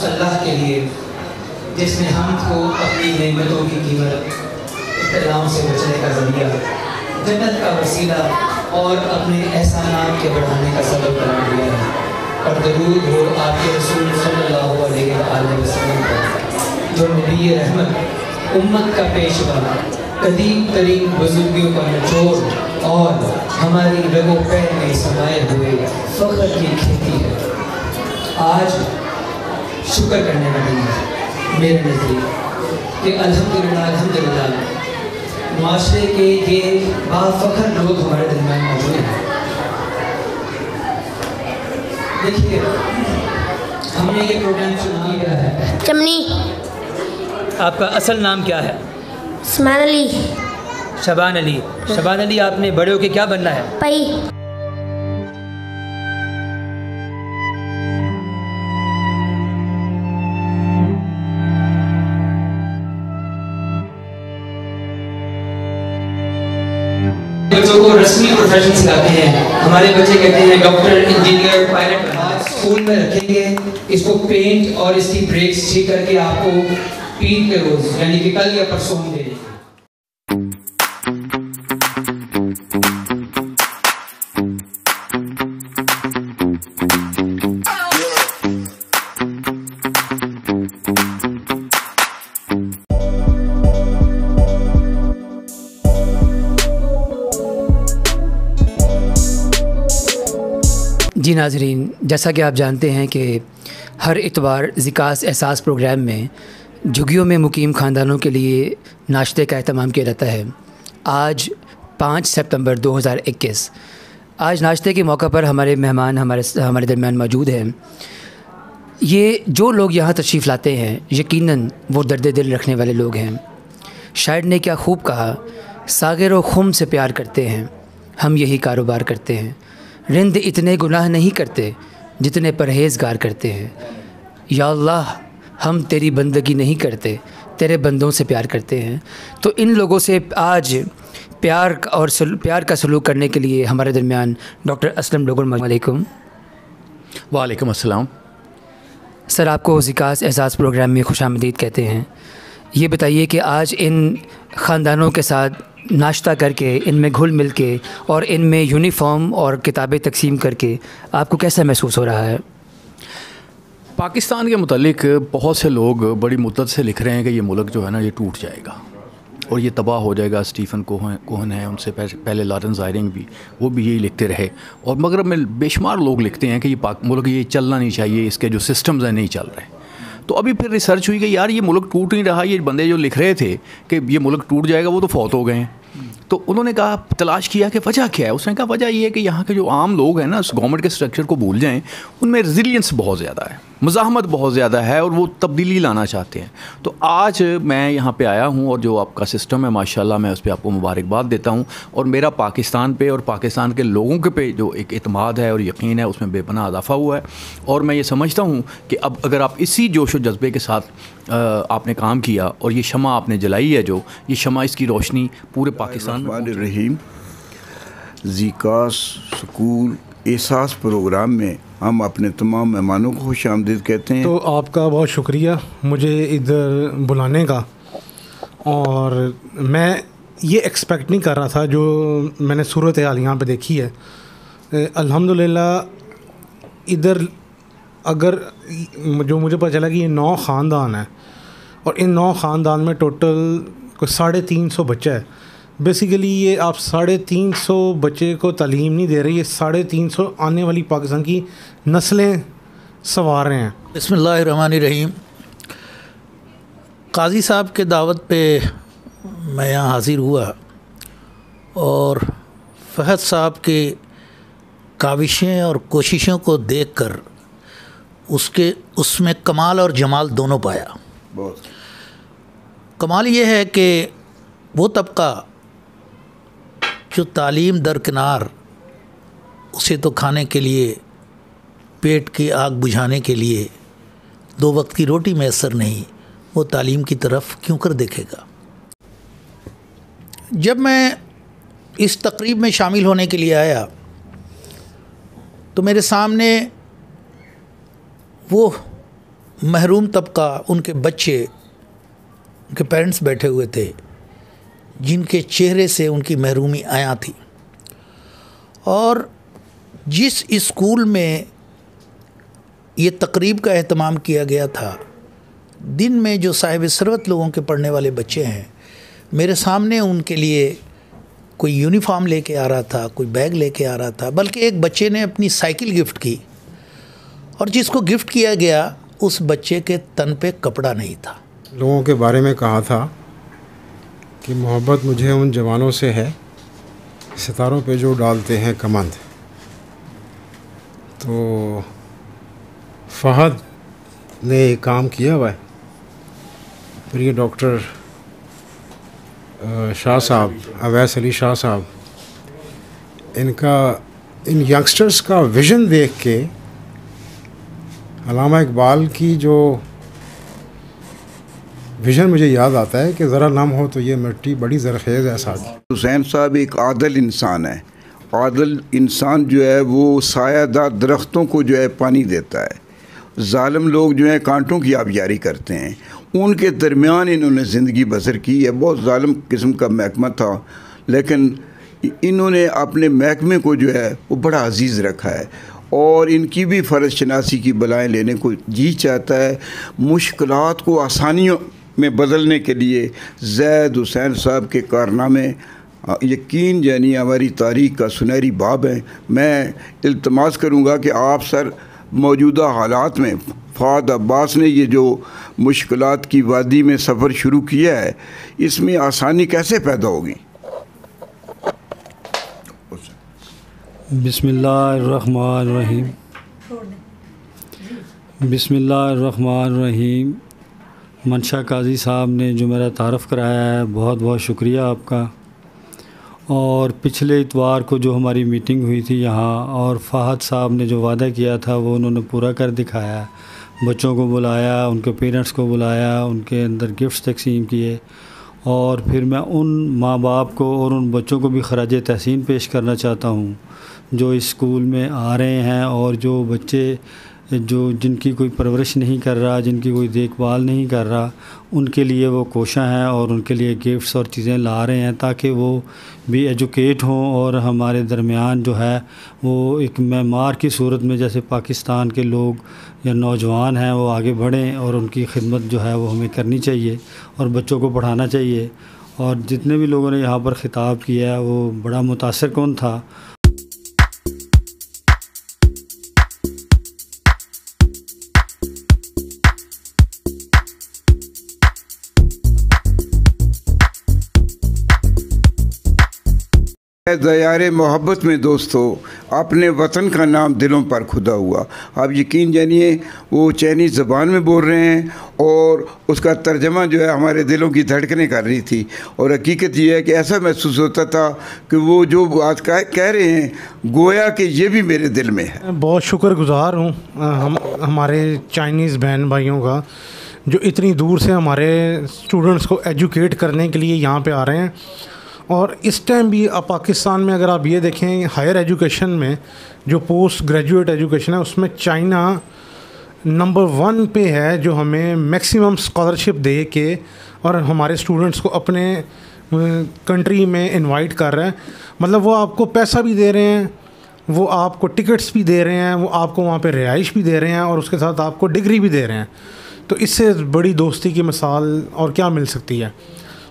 उस अल्लाह के लिए जिसने हमको अपनी नेमतों की कीमत इख्तिलाम से बचने का ज़रिया, जन्नत का वसीला और अपने एहसानात के बढ़ाने का सबब करार दिया है। और दरूद हो आपके रसूल सल्लल्लाहु अलैहि वसल्लम पर, जो नबी रहमत, उम्मत का पेशवा, कदीम तरीन बुजुर्गियों का निचोड़ और हमारी रगो पैर में समाये हुए फ़ख्र की खेती है। आज शुक्र करने का दिन है मेरे नज़दीक कि अल्हम्दुलिल्लाह माशरे के ये बाफ़ख्र लोग हमारे दरमियान मौजूद हैं। देखिए, हमने ये प्रोग्राम शुरू किया है। चमनी। आपका असल नाम क्या है? उस्मान अली। शबान अली। शबान अली, आपने बड़े होके क्या बनना है? पई। बच्चों को रस्मी प्रोफेशन सिखाते हैं। हमारे बच्चे कहते हैं डॉक्टर, इंजीनियर, पायलट। आज स्कूल में रखेंगे इसको पेंट और इसकी ब्रेक्स ठीक करके आपको पीट के रोज यानी कि कल या परसों हम दे देंगे। जी नाज़रीन, जैसा कि आप जानते हैं कि हर इतवार ज़िकास एहसास प्रोग्राम में झुग्गियों में मुकीम ख़ानदानों के लिए नाश्ते का एहतमाम किया जाता है। आज 5 सितंबर 2021, आज नाश्ते के मौका पर हमारे मेहमान हमारे दरमियान मौजूद हैं। ये जो लोग यहाँ तशरीफ़ लाते हैं यकीनन वो दर्द दिल रखने वाले लोग हैं। शायर ने क्या खूब कहा, सागिर व खुम से प्यार करते हैं, हम यही कारोबार करते हैं। रिंद इतने गुनाह नहीं करते जितने परहेज़गार करते हैं। या अल्लाह, हम तेरी बंदगी नहीं करते, तेरे बंदों से प्यार करते हैं। तो इन लोगों से आज प्यार का सलूक करने के लिए हमारे दरमियान डॉक्टर असलम लोगों। वालेकुम। वालेकुम अस्सलाम। सर, आपको ज़िकास एहसास प्रोग्राम में खुशामदीद कहते हैं। ये बताइए कि आज इन ख़ानदानों के साथ नाश्ता करके, इनमें घुल मिल के और इनमें यूनिफॉर्म और किताबें तकसीम करके आपको कैसा महसूस हो रहा है? पाकिस्तान के मुतालिक बहुत से लोग बड़ी मुद्दत से लिख रहे हैं कि ये मुल्क जो है ना ये टूट जाएगा और ये तबाह हो जाएगा। स्टीफ़न कोहन है, उनसे पहले लॉरेंस आयरिंग भी, वो भी यही लिखते रहे। और मगरब में बेशुमार लोग लिखते हैं कि ये मुल्क ये चलना नहीं चाहिए, इसके जो सिस्टम्स हैं नहीं चल रहे। तो अभी फिर रिसर्च हुई कि यार ये मुल्क टूट नहीं रहा। ये बंदे जो लिख रहे थे कि ये मुल्क टूट जाएगा वो तो फौत हो गए हैं। तो उन्होंने कहा, तलाश किया कि वजह क्या है। उसने कहा वजह ये है कि यहाँ के जो आम लोग हैं ना गवर्नमेंट के स्ट्रक्चर को भूल जाएं, उनमें रेजिलियंस बहुत ज़्यादा है, मज़ाहमत बहुत ज़्यादा है और वो तब्दीली लाना चाहते हैं। तो आज मैं यहाँ पे आया हूँ और जो आपका सिस्टम है माशाल्लाह, मैं उस पर आपको मुबारकबाद देता हूँ। और मेरा पाकिस्तान पे और पाकिस्तान के लोगों के पे जो एक इत्मीनान है और यकीन है उसमें बेपनाह इजाफ़ा हुआ है। और मैं ये समझता हूँ कि अब अगर आप इसी जोश और जज्बे के साथ आपने काम किया और ये शमा आपने जलाई है, जो ये शमा, इसकी रोशनी पूरे पाकिस्तान में रहीम। ज़िकास स्कूल एहसास प्रोग्राम में हम अपने तमाम मेहमानों को खुश आमदीद कहते हैं। तो आपका बहुत शुक्रिया मुझे इधर बुलाने का। और मैं ये एक्सपेक्ट नहीं कर रहा था जो मैंने सूरत हाल यहाँ पे देखी है। अल्हम्दुलिल्लाह इधर अगर जो मुझे पता चला कि ये 9 ख़ानदान है और इन 9 ख़ानदान में टोटल कोई 350 बच्चा है। बेसिकली ये आप 350 बच्चे को तालीम नहीं दे रही, ये 350 आने वाली पाकिस्तान की नस्लें संवार रहे हैं। बिस्मिल्लाहिर्रहमानिर्रहीम। काजी साहब के दावत पे मैं यहाँ हाज़िर हुआ और फ़हद साहब के काविशें और कोशिशों को देखकर उसमें कमाल और जमाल दोनों पाया। बहुत कमाल ये है कि वो तबका जो तालीम दरकिनार, उसे तो खाने के लिए, पेट की आग बुझाने के लिए 2 वक्त की रोटी मैसर नहीं, वो तालीम की तरफ क्यों कर देखेगा। जब मैं इस तकरीब में शामिल होने के लिए आया तो मेरे सामने वो महरूम तबका, उनके बच्चे, उनके पेरेंट्स बैठे हुए थे जिनके चेहरे से उनकी महरूमी आया थी। और जिस स्कूल में ये तकरीब का एहतमाम किया गया था, दिन में जो साहिब सरवत लोगों के पढ़ने वाले बच्चे हैं, मेरे सामने उनके लिए कोई यूनिफॉर्म लेके आ रहा था, कोई बैग लेके आ रहा था, बल्कि एक बच्चे ने अपनी साइकिल गिफ्ट की और जिसको गिफ्ट किया गया उस बच्चे के तन पे कपड़ा नहीं था। लोगों के बारे में कहा था कि मोहब्बत मुझे उन जवानों से है सितारों पे जो डालते हैं कमंद। तो फहद ने एक काम किया हुआ है। फिर ये डॉक्टर शाह साहब, अवैस अली शाह साहब, इन यंगस्टर्स का विज़न देख के अल्लामा इकबाल की जो विज़न मुझे याद आता है कि ज़रा नम हो तो ये मिट्टी बड़ी ज़रख़ेज़ है साथ। हुसैन साहब एक आदल इंसान है। आदल इंसान जो है वो सायादार दरख्तों को जो है पानी देता है। ज़ालिम लोग जो हैं कांटों की आबियारी करते हैं, उनके दरमियान इन्होंने ज़िंदगी बसर की है। बहुत ज़ालिम किस्म का महकमा था, लेकिन इन्होंने अपने महकमे को जो है वो बड़ा अजीज़ रखा है और इनकी भी फ़र्ज शनासी की बलाएँ लेने को जी चाहता है। मुश्किलात को आसानियों में बदलने के लिए ज़ैद हुसैन साहब के कारनामे यकीन जानी हमारी तारीख़ का सुनहरी बाब है। मैं इल्तमास करूँगा कि आप सर मौजूदा हालात में फ़हद अब्बास ने ये जो मुश्किलात की वादी में सफ़र शुरू किया है, इसमें आसानी कैसे पैदा होगी? बिस्मिल्लाहिर्रहमानिर्रहीम। बिस्मिल्लाहिर्रहमानिर्रहीम। मंशा काजी साहब ने जो मेरा तारफ़ कराया है, बहुत बहुत शुक्रिया आपका। और पिछले इतवार को जो हमारी मीटिंग हुई थी यहाँ, और फ़हद साहब ने जो वादा किया था वो उन्होंने पूरा कर दिखाया। बच्चों को बुलाया, उनके पेरेंट्स को बुलाया, उनके अंदर गिफ्ट्स तकसीम किए, और फिर मैं उन माँ बाप को और उन बच्चों को भी खराज तहसीन पेश करना चाहता हूँ जो इस स्कूल में आ रहे हैं और जो बच्चे जिनकी कोई परवरिश नहीं कर रहा, जिनकी कोई देखभाल नहीं कर रहा, उनके लिए वो कोशा हैं और उनके लिए गिफ्ट्स और चीज़ें ला रहे हैं ताकि वो भी एजुकेट हों और हमारे दरमियान जो है वो एक मेमार की सूरत में, जैसे पाकिस्तान के लोग या नौजवान हैं, वो आगे बढ़ें और उनकी खिदमत जो है वो हमें करनी चाहिए और बच्चों को पढ़ाना चाहिए। और जितने भी लोगों ने यहाँ पर ख़िताब किया है वो बड़ा मुतासिर कौन था। दयारे मोहब्बत में दोस्तों, अपने वतन का नाम दिलों पर खुदा हुआ। आप यकीन जानिए वो चाइनीज़ ज़बान में बोल रहे हैं और उसका तर्जमा जो है हमारे दिलों की धड़कनें कर रही थी। और हकीकत ये है कि ऐसा महसूस होता था कि वो जो बात कह रहे हैं गोया कि ये भी मेरे दिल में है। बहुत शुक्रगुज़ार हूँ हमारे चाइनीज़ बहन भाइयों का जो इतनी दूर से हमारे स्टूडेंट्स को एजुकेट करने के लिए यहाँ पे आ रहे हैं। और इस टाइम भी पाकिस्तान में अगर आप ये देखें हायर एजुकेशन में जो पोस्ट ग्रेजुएट एजुकेशन है उसमें चाइना नंबर 1 पे है, जो हमें मैक्सिमम स्कॉलरशिप दे के और हमारे स्टूडेंट्स को अपने कंट्री में इनवाइट कर रहे हैं। मतलब वो आपको पैसा भी दे रहे हैं, वो आपको टिकट्स भी दे रहे हैं, वो आपको वहाँ पे रिहाइश भी दे रहे हैं और उसके साथ आपको डिग्री भी दे रहे हैं। तो इससे बड़ी दोस्ती की मिसाल और क्या मिल सकती है।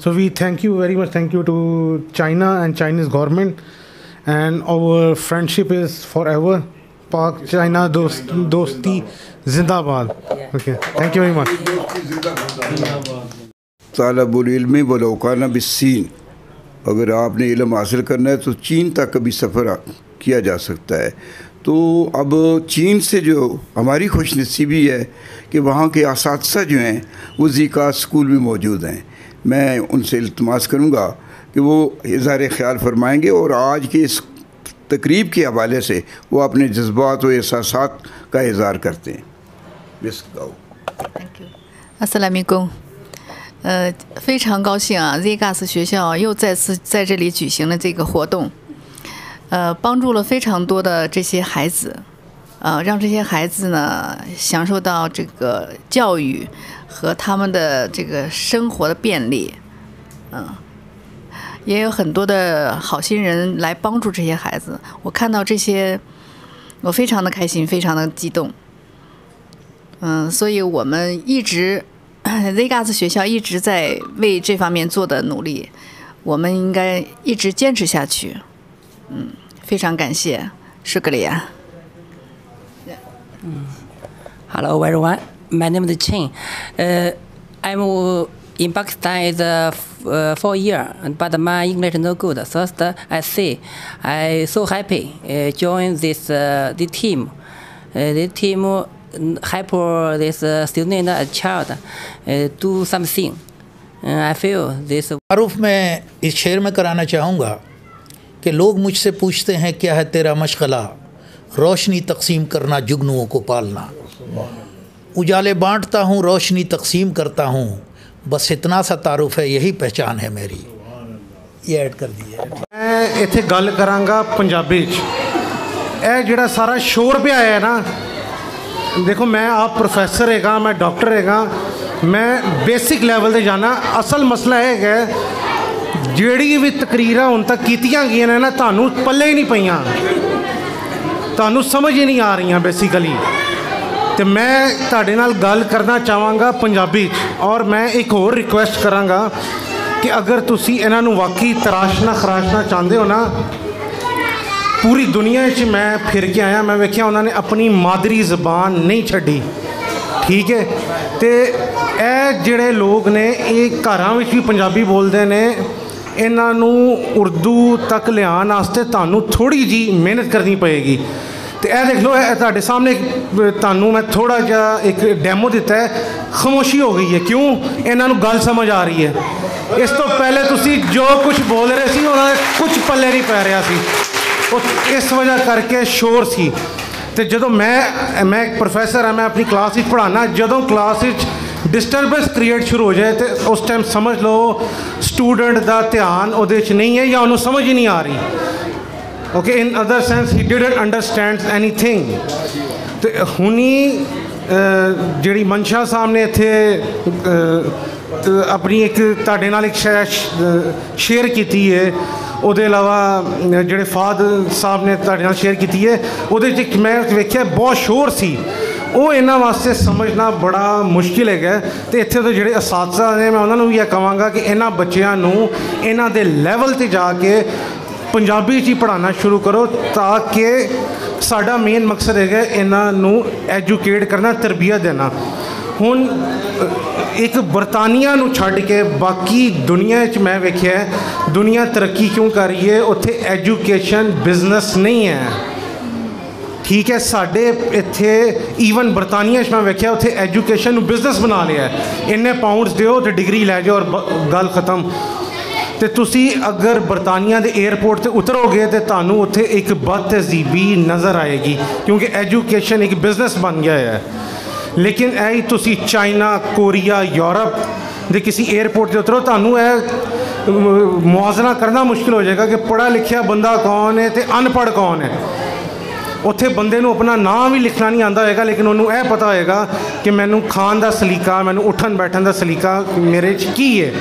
So we thank you very much. Thank you to China and Chinese government, and our friendship is forever. Pak China dosti zindabad. Okay, thank you very much. तालबुल इल्मी वलो काना बिस्सीन, अगर आपने इल्म हासिल करना है तो चीन तक कभी सफ़र किया जा सकता है। तो अब चीन से जो हमारी खुशनसीबी है कि वहाँ के असातिज़ा जो हैं वो ज़ीका स्कूल में मौजूद हैं। मैं उनसे इल्तमास करूँगा कि वो इज़हार ख़याल फरमाएंगे और आज की इस तकरीब के हवाले से वो अपने जज्बात और एहसासात का इज़हार करते हैं। अस्सलामुअलैकुम। 非常高兴啊 ，ZGAS 学校又再次在这里举行了这个活动，帮助了非常多的这些孩子，让这些孩子呢享受到这个教育和他们的这个生活的便利。也有很多的好心人来帮助这些孩子，我看到这些，我非常的开心，非常的激动。所以我们一直 Zegas 学校一直在为这方面做的努力，我们应该一直坚持下去。非常感谢，是格里亚。Hello everyone, my name is Chen. I'm in Pakistan is 4 years, but my English no good. First, I say I so happy join this team. The team help this student child do something. I feel this. तारुफ मैं इस शेर में कराना चाहूँगा कि लोग मुझसे पूछते हैं क्या है तेरा मशगला, रोशनी तकसीम करना जुगनुओं को पालना। उजाले बांटता हूँ, रोशनी तकसीम करता हूँ, बस इतना सा तारुफ है, यही पहचान है मेरी। ये ऐड कर दिया। मैं इत्थे गल करांगा पंजाबी च। ਇਹ ਜਿਹੜਾ ਸਾਰਾ ਸ਼ੋਰ ਪਿਆ ਹੈ ਨਾ, देखो मैं आप प्रोफैसर हैगा, मैं डॉक्टर हैगा, मैं बेसिक लैवल ते जाना। असल मसला है कि ਜਿਹੜੀ भी तकरीरां हुण तक कीतियां गईयां ने ना, ਤੁਹਾਨੂੰ पल्ले ही नहीं पईयां, ਤੁਹਾਨੂੰ समझ ही नहीं आ रही बेसिकली। तो मैं ਤੁਹਾਡੇ ਨਾਲ गल करना चाहांगा पंजाबी च। और मैं एक होर रिक्वेस्ट करांगा कि अगर तुसी इन्हां नूं वाकई तराशना खराशना चाहते हो ना, पूरी दुनिया च मैं फिर के आया, मैं वेख्या उन्होंने अपनी मादरी ज़बान नहीं छड्डी। ठीक है, तो ये जिहड़े लोग ने ये घरां विच भी पंजाबी बोलते ने, इन्हां नूं उर्दू तक लियाण वास्ते तुहानूं थोड़ी जी मेहनत करनी पएगी। तो यह देख लो, तुहाडे सामने तुहानूं मैं थोड़ा जिहा एक डैमो दिता है, खामोशी हो गई है। क्यों? इन्हां नूं गल समझ आ रही है। इस तो पहले तुसी जो कुछ बोल रहे सी उन्हां दे कुछ पल्ले नहीं पै रहा सी, इस वजह करके शोर सी। तो जो मैं एक प्रोफैसर है, मैं अपनी क्लास में पढ़ाना, जो क्लास डिस्टर्बेंस क्रिएट शुरू हो जाए तो उस टाइम समझ लो स्टूडेंट का ध्यान उहदे च नहीं है या उन्होंने समझ ही नहीं आ रही। Okay, in other sense he didn't understand anything. तो हुनी जिहड़ी मंशा साहब ने इत्थे अपनी एक तुहाडे नाल एक शेयर की है, ਉਹਦੇ ਇਲਾਵਾ ਜਿਹੜੇ ਫਾਦ ਸਾਹਿਬ ਨੇ ਤੁਹਾਡੇ ਨਾਲ ਸ਼ੇਅਰ ਕੀਤੀ ਹੈ, ਉਹਦੇ 'ਚ ਮੈਂ ਵੇਖਿਆ ਬਹੁਤ ਸ਼ੋਰ ਸੀ। ਉਹ ਇਹਨਾਂ ਵਾਸਤੇ ਸਮਝਣਾ ਬੜਾ ਮੁਸ਼ਕਿਲ ਹੈਗਾ। ਅਤੇ ਇੱਥੇ ਦੇ ਜਿਹੜੇ ਅਸਾਤਜ਼ਾ ਨੇ, ਮੈਂ ਉਹਨਾਂ ਨੂੰ ਵੀ ਇਹ ਕਹਾਂਗਾ ਕਿ ਇਹਨਾਂ ਬੱਚਿਆਂ ਨੂੰ ਇਹਨਾਂ ਦੇ ਲੈਵਲ 'ਤੇ ਜਾ ਕੇ ਪੰਜਾਬੀ 'ਚ ਹੀ ਪੜ੍ਹਾਉਣਾ ਸ਼ੁਰੂ ਕਰੋ, ਤਾਂ ਕਿ ਸਾਡਾ ਮੇਨ ਮਕਸਦ ਹੈਗਾ ਇਹਨਾਂ ਨੂੰ ਐਜੂਕੇਟ ਕਰਨਾ, ਤਰਬੀਅਤ ਦੇਣਾ। ਹੁਣ एक बरतानिया नूं छड्ड के बाकी दुनिया मैं वेख्या दुनिया तरक्की क्यों कर रही है, उत्थे एजुकेशन बिजनेस नहीं है। ठीक है, साढ़े इत्थे ईवन बरतानिया मैं वेख्या उत्थे एजुकेशन नूं बिजनेस बना लिया है। इन्ने पाउंड्स दिओ तो डिग्री लै जाओ और गल खत्म। तो तुसी अगर बरतानिया के एयरपोर्ट से उतरोगे तो तुहानूं उत्थे एक बदतहजीबी नज़र आएगी, क्योंकि एजुकेशन एक बिजनेस बन गया है। लेकिन यही तुसी चाइना, कोरिया, यूरोप के किसी एयरपोर्ट से उतरो, तुहानूं यह मुआजना करना मुश्किल हो जाएगा कि पढ़ा लिखा बंदा कौन है तो अनपढ़ कौन है। उत्थे बंदे नूं अपना नाम भी लिखना नहीं आता होएगा, लेकिन उन्होंने यह पता होएगा कि मैनूं खान का सलीका, मैनूं उठन बैठन का सलीका मेरे च की है।